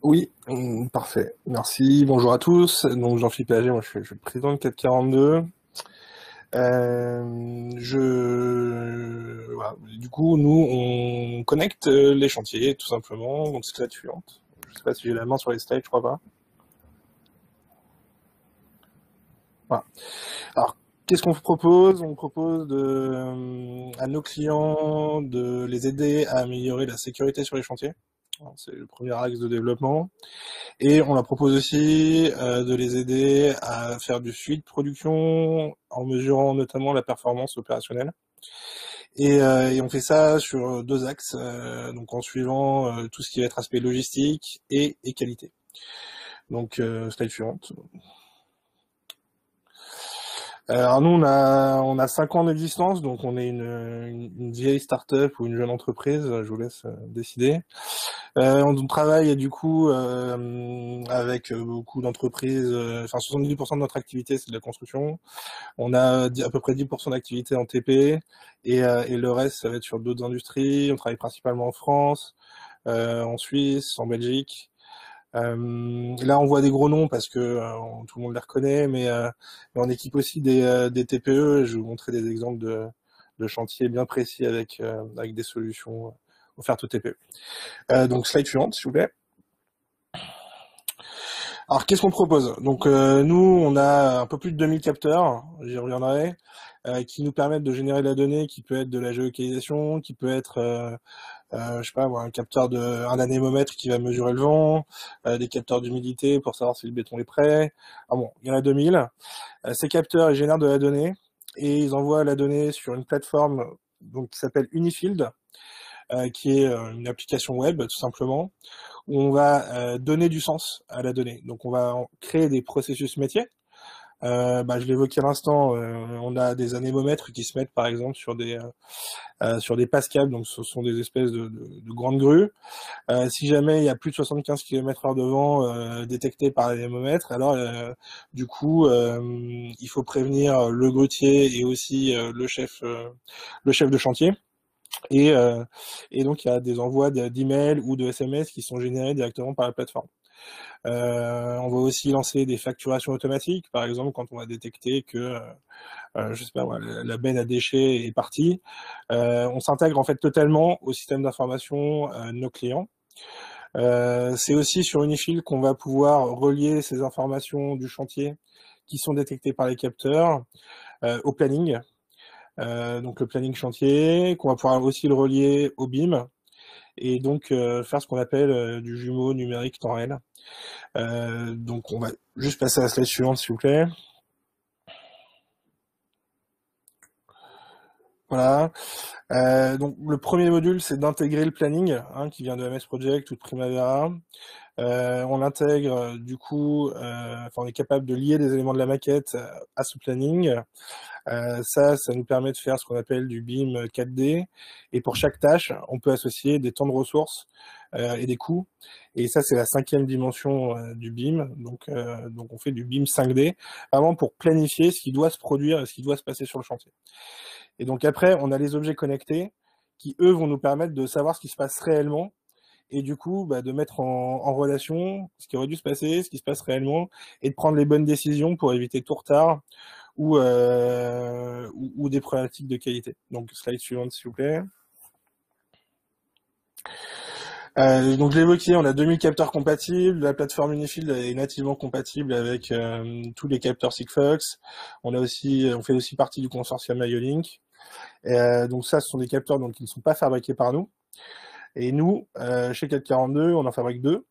Oui, parfait. Merci. Bonjour à tous. Donc Jean-Philippe Péager, moi je suis le président de 442. Voilà. Du coup, nous, on connecte les chantiers, tout simplement. Donc c'est la suivante. Je sais pas si j'ai la main sur les slides, je crois pas. Voilà. Alors, qu'est-ce qu'on propose? On propose à nos clients de les aider à améliorer la sécurité sur les chantiers. Alors, c'est le premier axe de développement. Et on leur propose aussi de les aider à faire du suivi de production en mesurant notamment la performance opérationnelle. Et on fait ça sur deux axes, donc en suivant tout ce qui va être aspect logistique et qualité. Donc slide suivante. Alors nous on a 5 ans d'existence, donc on est une vieille start-up ou une jeune entreprise, je vous laisse décider. On travaille du coup avec beaucoup d'entreprises, enfin 70% de notre activité c'est de la construction. On a à peu près 10% d'activité en TP et le reste ça va être sur d'autres industries. On travaille principalement en France, en Suisse, en Belgique. Là on voit des gros noms parce que tout le monde les reconnaît, mais on équipe aussi des TPE. Je vais vous montrer des exemples de chantiers bien précis avec des solutions offertes aux TPE. Donc slide suivante s'il vous plaît. Alors, qu'est-ce qu'on propose? Donc, nous, on a un peu plus de 2000 capteurs, j'y reviendrai, qui nous permettent de générer de la donnée, qui peut être de la géolocalisation, qui peut être, je sais pas, moi, un anémomètre qui va mesurer le vent, des capteurs d'humidité pour savoir si le béton est prêt. Ah bon, il y en a 2000. Ces capteurs, ils génèrent de la donnée et ils envoient la donnée sur une plateforme donc, qui s'appelle Unifield, qui est une application web, tout simplement, où on va donner du sens à la donnée. Donc on va créer des processus métiers. Je l'évoquais à l'instant, on a des anémomètres qui se mettent par exemple sur des pascals, donc ce sont des espèces de grandes grues. Si jamais il y a plus de 75 km/h de vent détecté par l'anémomètre, alors du coup il faut prévenir le grutier et aussi le chef de chantier. Et, euh, et donc il y a des envois d'emails ou de SMS qui sont générés directement par la plateforme. On va aussi lancer des facturations automatiques, par exemple quand on va détecter que, je sais pas, la benne à déchets est partie. On s'intègre en fait totalement au système d'information de nos clients. C'est aussi sur Unifil qu'on va pouvoir relier ces informations du chantier qui sont détectées par les capteurs au planning. Donc le planning chantier, qu'on va pouvoir aussi le relier au BIM et donc faire ce qu'on appelle du jumeau numérique temps réel. Donc on va juste passer à la slide suivante s'il vous plaît. Voilà. Donc le premier module c'est d'intégrer le planning qui vient de MS Project ou de Primavera. On l'intègre du coup, on est capable de lier les éléments de la maquette à ce planning. Ça nous permet de faire ce qu'on appelle du BIM 4D. Et pour chaque tâche, on peut associer des temps de ressources et des coûts. Et ça, c'est la 5e dimension du BIM. Donc on fait du BIM 5D, vraiment pour planifier ce qui doit se produire et ce qui doit se passer sur le chantier. Et donc après, on a les objets connectés qui, eux, vont nous permettre de savoir ce qui se passe réellement et du coup de mettre en relation ce qui aurait dû se passer, ce qui se passe réellement, et de prendre les bonnes décisions pour éviter tout retard ou des problématiques de qualité. Donc slide suivante s'il vous plaît. Donc je l'ai évoqué, on a 2000 capteurs compatibles, la plateforme Unifield est nativement compatible avec tous les capteurs Sigfox. On fait aussi partie du consortium IOLINK. Donc ça, ce sont des capteurs donc, qui ne sont pas fabriqués par nous. Et nous, chez 442, on en fabrique deux.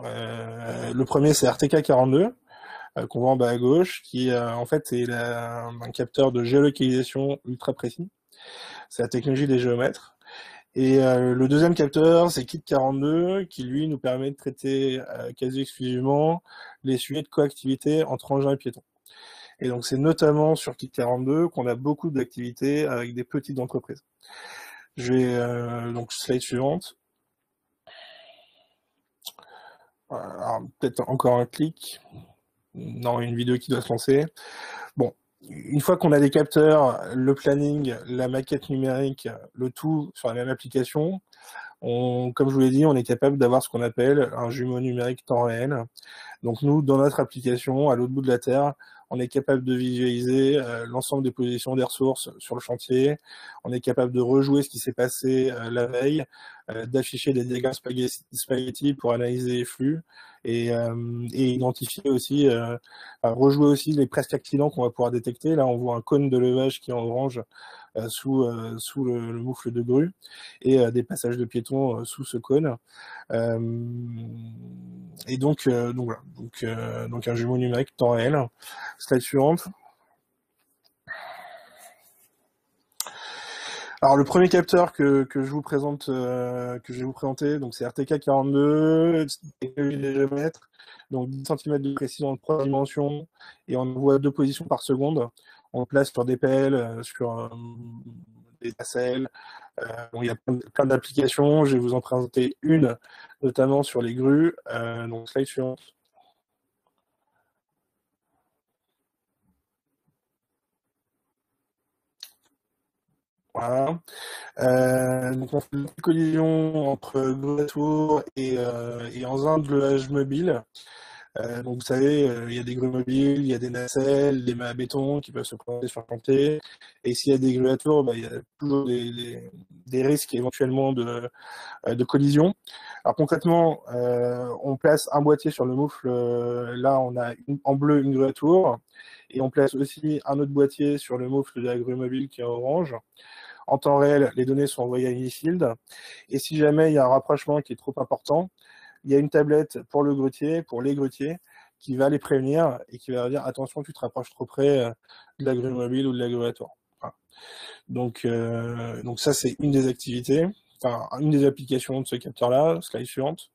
Le premier, c'est RTK 42, qu'on voit en bas à gauche, qui en fait est un capteur de géolocalisation ultra précis. C'est la technologie des géomètres. Et le deuxième capteur, c'est Kit 42, qui lui nous permet de traiter quasi exclusivement les sujets de coactivité entre engins et piétons. Et donc c'est notamment sur Kit 42 qu'on a beaucoup d'activités avec des petites entreprises. Je vais donc slide suivante. Alors, peut-être encore un clic. Non, une vidéo qui doit se lancer. Bon, une fois qu'on a des capteurs, le planning, la maquette numérique, le tout sur la même application, Comme je vous l'ai dit, on est capable d'avoir ce qu'on appelle un jumeau numérique temps réel. Donc nous, dans notre application, à l'autre bout de la Terre, on est capable de visualiser l'ensemble des positions des ressources sur le chantier. On est capable de rejouer ce qui s'est passé la veille, d'afficher des diagrammes spaghetti pour analyser les flux et identifier aussi, rejouer aussi les presque accidents qu'on va pouvoir détecter. Là, on voit un cône de levage qui est en orange sous le moufle de grue et des passages de piétons sous ce cône. Et donc voilà, donc un jumeau numérique temps réel. Slide suivante. Alors le premier capteur que je vous présente, que je vais vous présenter, donc c'est RTK42, technologie des géomètres, donc 10 cm de précision en 3 dimensions, et on voit 2 positions par seconde. On le place sur des pelles, sur des nacelles. Bon, il y a plein d'applications. Je vais vous en présenter une, notamment sur les grues. Donc slide suivante. Voilà. Donc on fait une collision entre grue à tour et engin de levage mobile. Donc vous savez, il y a des grues mobiles, il y a des nacelles, des mâts à béton qui peuvent se présenter sur le chantier. Et s'il y a des grues à tour, il y a toujours des risques éventuellement de collision. Alors concrètement, on place un boîtier sur le moufle. Là, on a en bleu une grue à tour. Et on place aussi un autre boîtier sur le moufle de la grue mobile qui est en orange. En temps réel, les données sont envoyées à Unifield. Et si jamais il y a un rapprochement qui est trop important, il y a une tablette pour le grutier, pour les grutiers, qui va les prévenir et qui va dire attention, tu te rapproches trop près de la grue mobile ou de la grue à tour. Voilà. Donc ça, c'est une des activités, enfin une des applications de ce capteur-là. Slide suivante.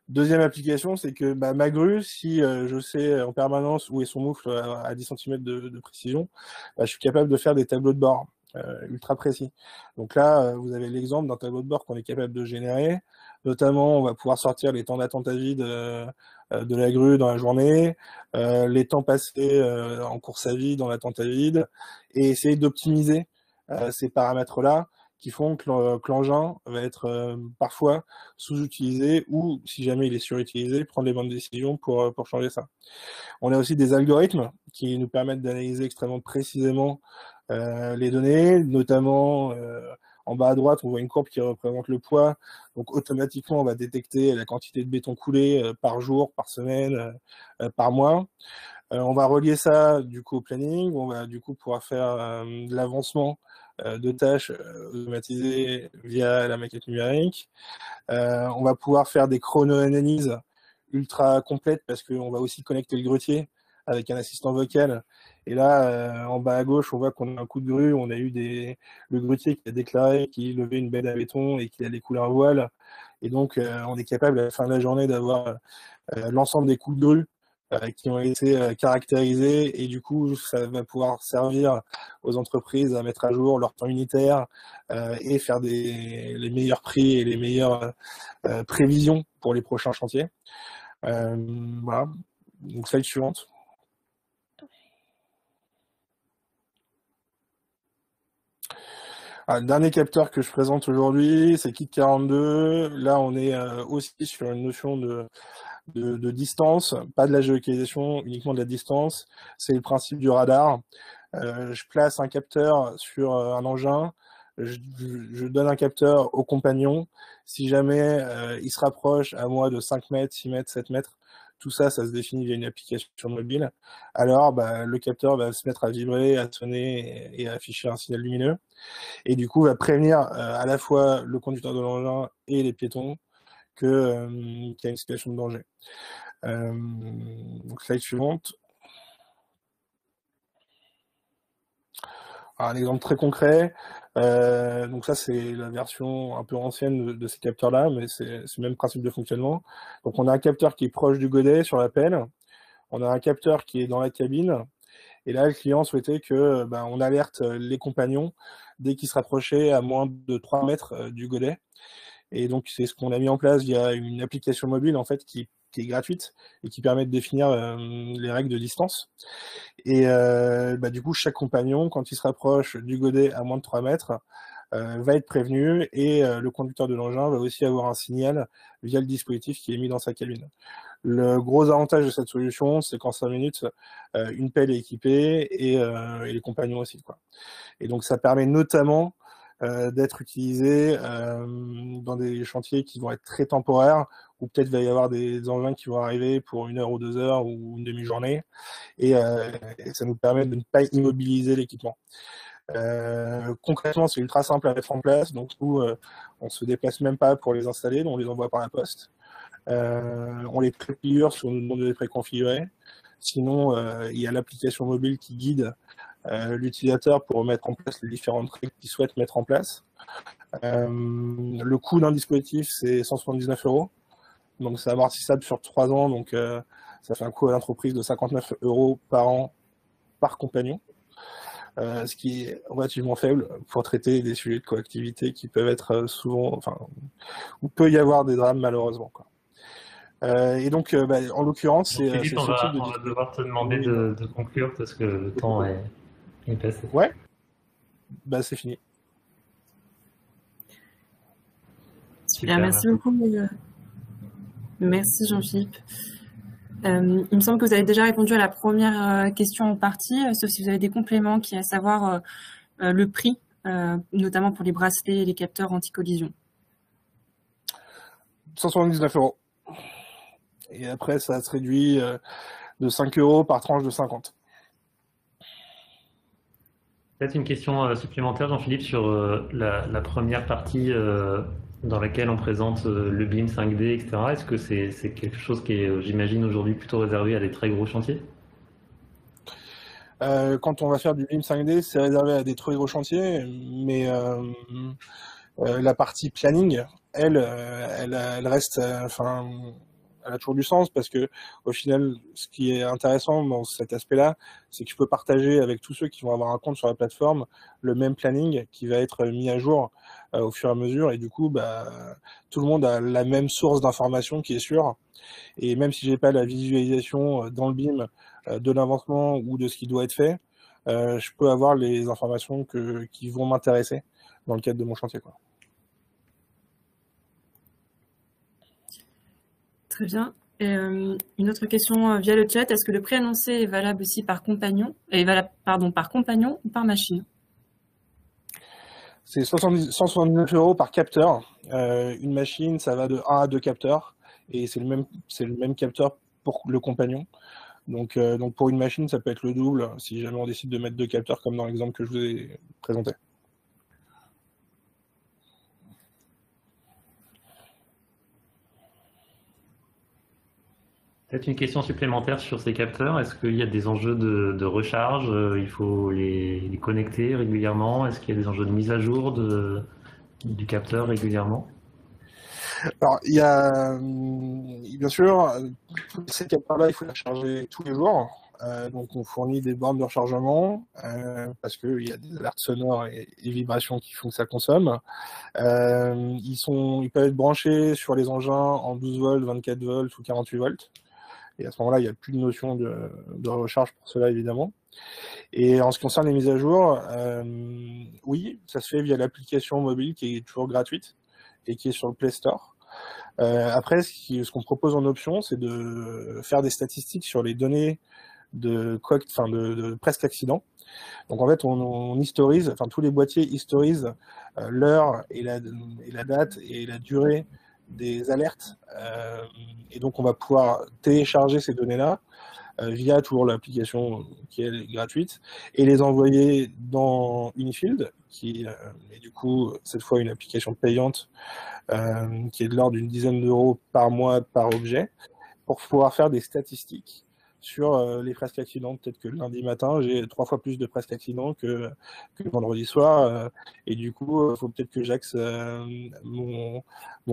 Deuxième application, c'est que ma grue, si je sais en permanence où est son moufle à 10 cm de précision, je suis capable de faire des tableaux de bord ultra précis. Donc là, vous avez l'exemple d'un tableau de bord qu'on est capable de générer. Notamment, on va pouvoir sortir les temps d'attente à vide de la grue dans la journée, les temps passés en course à vide dans l'attente à vide, et essayer d'optimiser ces paramètres-là qui font que l'engin va être parfois sous-utilisé ou, si jamais il est surutilisé, prendre les bonnes décisions pour changer ça. On a aussi des algorithmes qui nous permettent d'analyser extrêmement précisément les données, notamment en bas à droite, on voit une courbe qui représente le poids. Donc automatiquement, on va détecter la quantité de béton coulé par jour, par semaine, par mois. On va relier ça du coup au planning, on va du coup pouvoir faire de l'avancement de tâches automatisées via la maquette numérique. On va pouvoir faire des chrono-analyses ultra complètes parce qu'on va aussi connecter le grutier avec un assistant vocal. Et là, en bas à gauche, on voit qu'on a un coup de grue, on a eu le grutier qui a déclaré qu'il levait une benne à béton et qu'il allait couler un voile. Et donc, on est capable à la fin de la journée d'avoir l'ensemble des coups de grue qui ont été caractérisés et du coup ça va pouvoir servir aux entreprises à mettre à jour leur temps unitaire et faire les meilleurs prix et les meilleures prévisions pour les prochains chantiers. Voilà, donc slide suivante. Le dernier capteur que je présente aujourd'hui, c'est Kit42. Là, on est aussi sur une notion de distance, pas de la géolocalisation, uniquement de la distance. C'est le principe du radar. Je place un capteur sur un engin, je donne un capteur au compagnon. Si jamais il se rapproche à moi de 5 mètres, 6 mètres, 7 mètres, tout ça, ça se définit via une application mobile. Alors, le capteur va se mettre à vibrer, à sonner et à afficher un signal lumineux. Et du coup, va prévenir à la fois le conducteur de l'engin et les piétons qu'il y a une situation de danger. Donc, slide suivante. Un exemple très concret. Donc ça, c'est la version un peu ancienne de ces capteurs-là, mais c'est le même principe de fonctionnement. Donc on a un capteur qui est proche du godet sur la pelle. On a un capteur qui est dans la cabine. Et là, le client souhaitait que on alerte les compagnons dès qu'ils se rapprochaient à moins de 3 mètres du godet. Et donc, c'est ce qu'on a mis en place via une application mobile, en fait, qui est gratuite et qui permet de définir les règles de distance. Et du coup, chaque compagnon, quand il se rapproche du godet à moins de 3 mètres, va être prévenu et le conducteur de l'engin va aussi avoir un signal via le dispositif qui est mis dans sa cabine. Le gros avantage de cette solution, c'est qu'en 5 minutes, une pelle est équipée et les compagnons aussi, quoi. Et donc ça permet notamment d'être utilisé dans des chantiers qui vont être très temporaires, où peut-être va y avoir des engins qui vont arriver pour 1 heure ou 2 heures ou une demi-journée, et ça nous permet de ne pas immobiliser l'équipement. Concrètement, c'est ultra simple à mettre en place, donc nous, on se déplace même pas pour les installer, on les envoie par la poste. On les préfigure si on nous demande de les préconfigurer. Sinon, il y a l'application mobile qui guide l'utilisateur pour mettre en place les différentes règles qu'il souhaite mettre en place. Le coût d'un dispositif, c'est 179 €. Donc c'est amortissable sur 3 ans, donc ça fait un coût à l'entreprise de 59 € par an par compagnon. Ce qui est relativement faible pour traiter des sujets de coactivité qui peuvent être souvent, enfin, où peut y avoir des drames malheureusement, quoi. Et donc, en l'occurrence, c'est Philippe, ce type de on va dispositif. devoir te demander Oui, de conclure parce que le temps est passé. ouais, c'est fini. Super, Merci beaucoup. Merci Jean-Philippe. Il me semble que vous avez déjà répondu à la première question en partie, sauf si vous avez des compléments, qui est à savoir le prix, notamment pour les bracelets et les capteurs anti-collision. 179 €. Et après, ça se réduit de 5 € par tranche de 50. Peut-être une question supplémentaire, Jean-Philippe, sur la première partie dans laquelle on présente le BIM 5D, etc. Est-ce que c'est quelque chose qui est, j'imagine, aujourd'hui plutôt réservé à des très gros chantiers? Quand on va faire du BIM 5D, c'est réservé à des très gros chantiers, mais la partie planning, elle reste, enfin, elle a toujours du sens, parce que au final, ce qui est intéressant dans cet aspect-là, c'est que je peux partager avec tous ceux qui vont avoir un compte sur la plateforme le même planning qui va être mis à jour au fur et à mesure, et du coup, tout le monde a la même source d'information qui est sûre. Et même si j'ai pas la visualisation dans le BIM de l'avancement ou de ce qui doit être fait, je peux avoir les informations qui vont m'intéresser dans le cadre de mon chantier, quoi. Très bien. Et, une autre question via le chat, est-ce que le prix annoncé est valable aussi par compagnon, par compagnon ou par machine? C'est 179 € par capteur. Une machine, ça va de 1 à 2 capteurs, et c'est le même capteur pour le compagnon. Donc pour une machine, ça peut être le double si jamais on décide de mettre 2 capteurs, comme dans l'exemple que je vous ai présenté. Peut-être une question supplémentaire sur ces capteurs. Est-ce qu'il y a des enjeux de recharge? Il faut les connecter régulièrement? Est-ce qu'il y a des enjeux de mise à jour du capteur régulièrement? Alors, il y a, bien sûr, tous ces capteurs-là, il faut les recharger tous les jours. Donc, on fournit des bornes de rechargement parce qu'il y a des alertes sonores et vibrations qui font que ça consomme. Ils peuvent être branchés sur les engins en 12 volts, 24 volts ou 48 volts. Et à ce moment-là, il n'y a plus de notion de recharge pour cela, évidemment. Et en ce qui concerne les mises à jour, oui, ça se fait via l'application mobile qui est toujours gratuite et qui est sur le Play Store. Après, ce qu'on propose en option, c'est de faire des statistiques sur les données de presque accident. Donc en fait, on historise, enfin tous les boîtiers historisent l'heure et la date et la durée des alertes. Et donc on va pouvoir télécharger ces données-là via toujours l'application qui est gratuite, et les envoyer dans Unifield, qui est du coup cette fois une application payante qui est de l'ordre d'une dizaine d'euros par mois par objet, pour pouvoir faire des statistiques sur les presque accidents. Peut-être que le lundi matin, j'ai 3 fois plus de presque accidents que le vendredi soir, et du coup, il faut peut-être que j'axe mon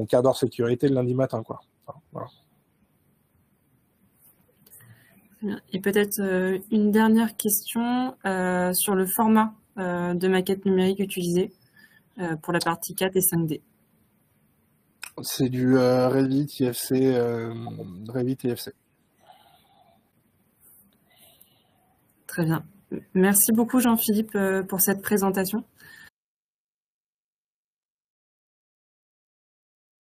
quart d'heure sécurité le lundi matin, quoi. Enfin, voilà. Et peut-être une dernière question sur le format de maquette numérique utilisé pour la partie 4 et 5D. C'est du Revit, IFC, Revit et IFC. Très bien. Merci beaucoup Jean-Philippe pour cette présentation.